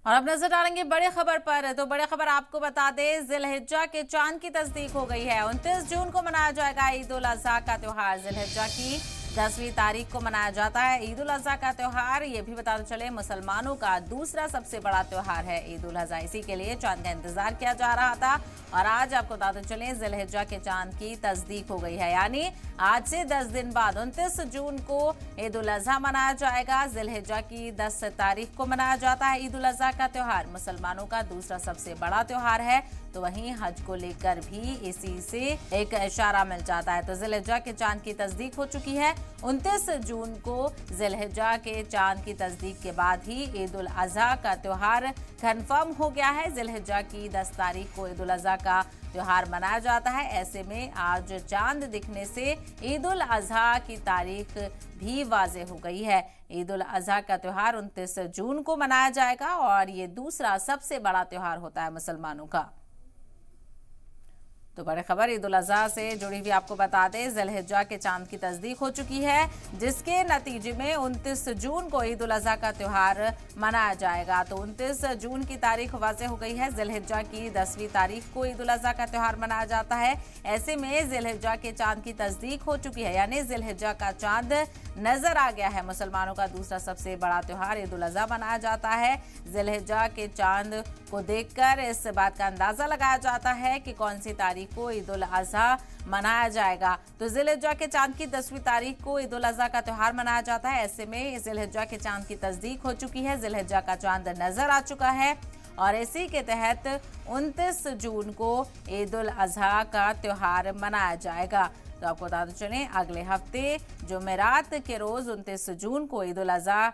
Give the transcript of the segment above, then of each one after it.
और अब नजर डालेंगे बड़ी खबर पर। तो बड़ी खबर आपको बता दें, जिलहिज्जा के चांद की तस्दीक हो गई है। 29 जून को मनाया जाएगा ईद उल अजहा का त्यौहार। जिलहिज्जा की 10वीं तारीख को मनाया जाता है ईद उल अजहा का त्यौहार। ये भी बताते चले मुसलमानों का दूसरा सबसे बड़ा त्यौहार है ईद उल अजहा। इसी के लिए चांद का इंतजार किया जा रहा था और आज आपको बताते चले जिलहिज्जा के चांद की तस्दीक हो गई है। यानी आज से 10 दिन बाद 29 जून को ईद उल अजहा मनाया जाएगा। जिलहिज्जा की 10 तारीख को मनाया जाता है ईद उल अजहा का त्यौहार। मुसलमानों का दूसरा सबसे बड़ा त्यौहार है। तो वहीं हज को लेकर भी इसी से एक इशारा मिल जाता है। तो जिलहिज्जा के चांद की तस्दीक हो चुकी है। 29 जून को जिलहिज्जा के चांद की तस्दीक के बाद ही ईद उल अजहा का त्यौहार कंफर्म हो गया है। जिलहिज्जा की 10 तारीख को ईद उल अजहा का त्यौहार मनाया जाता है। ऐसे में आज चांद दिखने से ईद उल अजहा की तारीख भी वाज़ेह हो गई है। ईद उल अजहा का त्यौहार 29 जून को मनाया जाएगा और ये दूसरा सबसे बड़ा त्यौहार होता है मुसलमानों का। तो बड़ी खबर ईद उल अजहा से जुड़ी हुई आपको बता दें, जिलहिज्जा के चांद की तस्दीक हो चुकी है, जिसके नतीजे में 29 जून को ईद उल अजहा का त्यौहार मनाया जाएगा। तो 29 जून की तारीख वाज़ेह हो गई है। जिलहिज्जा की 10वीं तारीख को ईद उल अजहा का त्यौहार मनाया जाता है। ऐसे में जिलहिज्जा के चांद की तस्दीक हो चुकी है, यानी जिलहिज्जा का चांद नजर आ गया है। मुसलमानों का दूसरा सबसे बड़ा त्यौहार ईद उल अजहा मनाया जाता है। जिलहिज्जा के चांद को देखकर इस बात का अंदाजा लगाया जाता है कि कौन सी तारीख को ईद उल अजहा मनाया जाएगा। तो जिलहिज्जा के चांद की 10वीं तारीख को ईद उल अजहा का त्यौहार मनाया जाता है। ऐसे में जिलहिज्जा के चांद की तस्दीक हो चुकी है। जिलहिज्जा का चांद नजर आ चुका है और इसी के तहत 29 जून को ईद उल अजहा का त्यौहार मनाया जाएगा। तो आपको बताते चलें, अगले हफ्ते जुमेरात के रोज 29 जून को ईद उल अजहा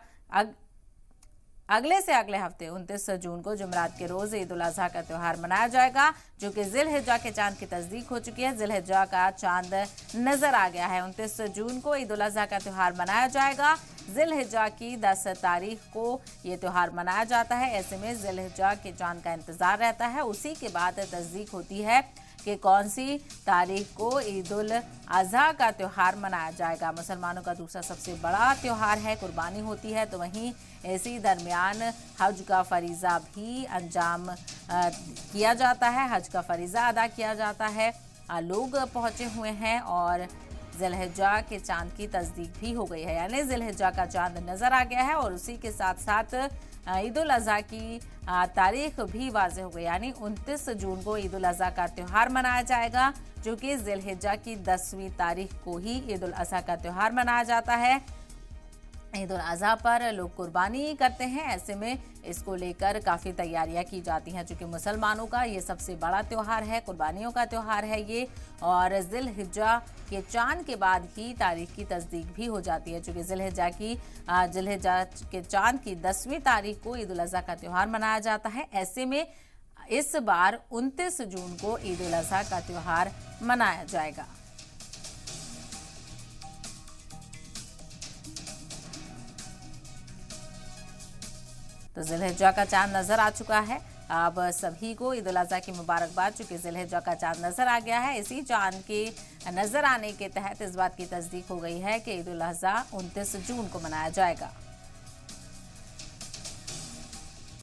अगले से अगले हफ्ते 29 जून को जुमेरात के रोज ईद उल अजहा का त्यौहार मनाया जाएगा, जो कि जिलहिज्जा के चांद की तस्दीक हो चुकी है। जिलहिज्जा का चांद नजर आ गया है। 29 जून को ईद उल अजहा का त्यौहार मनाया जाएगा। जिलहिज्जा की 10 तारीख को ये त्यौहार मनाया जाता है। ऐसे में जिलहिज्जा के चांद का इंतजार रहता है। उसी के बाद तस्दीक होती है कि कौन सी तारीख को ईद उल अजहा का त्यौहार मनाया जाएगा। मुसलमानों का दूसरा सबसे बड़ा त्यौहार है, कुर्बानी होती है। तो वहीं इसी दरमियान हज का फरीज़ा भी अंजाम किया जाता है। हज का फरीज़ा अदा किया जाता है। लोग पहुंचे हुए हैं और जिलहिज्जा के चांद की तस्दीक भी हो गई है, यानी जिलहिज्जा का चांद नजर आ गया है और उसी के साथ साथ ईद उल अजहा की तारीख भी वाज़ेह हो गई, यानी 29 जून को ईद उल अजहा का त्यौहार मनाया जाएगा, जो कि जिलहिज्जा की 10वीं तारीख को ही ईद उल अजहा का त्यौहार मनाया जाता है। ईद उल अजहा पर लोग कुर्बानी करते हैं। ऐसे में इसको लेकर काफ़ी तैयारियां की जाती हैं, चूँकि मुसलमानों का ये सबसे बड़ा त्यौहार है, कुर्बानियों का त्यौहार है ये। और जिलहिज्जा के चांद के बाद ही तारीख की तस्दीक भी हो जाती है, चूँकि जिलहिज्जा के चांद की 10वीं तारीख को ईद उल अजहा का त्यौहार मनाया जाता है। ऐसे में इस बार 29 जून को ईद उल अजहा का त्यौहार मनाया जाएगा। तो जिलहिज्जा का चांद नजर आ चुका है। अब सभी को ईद उल अजहा की मुबारकबाद, चूँकि जिलहिज्जा का चांद नजर आ गया है। इसी चांद के नजर आने के तहत इस बात की तस्दीक हो गई है कि ईद उल अजहा 29 जून को मनाया जाएगा।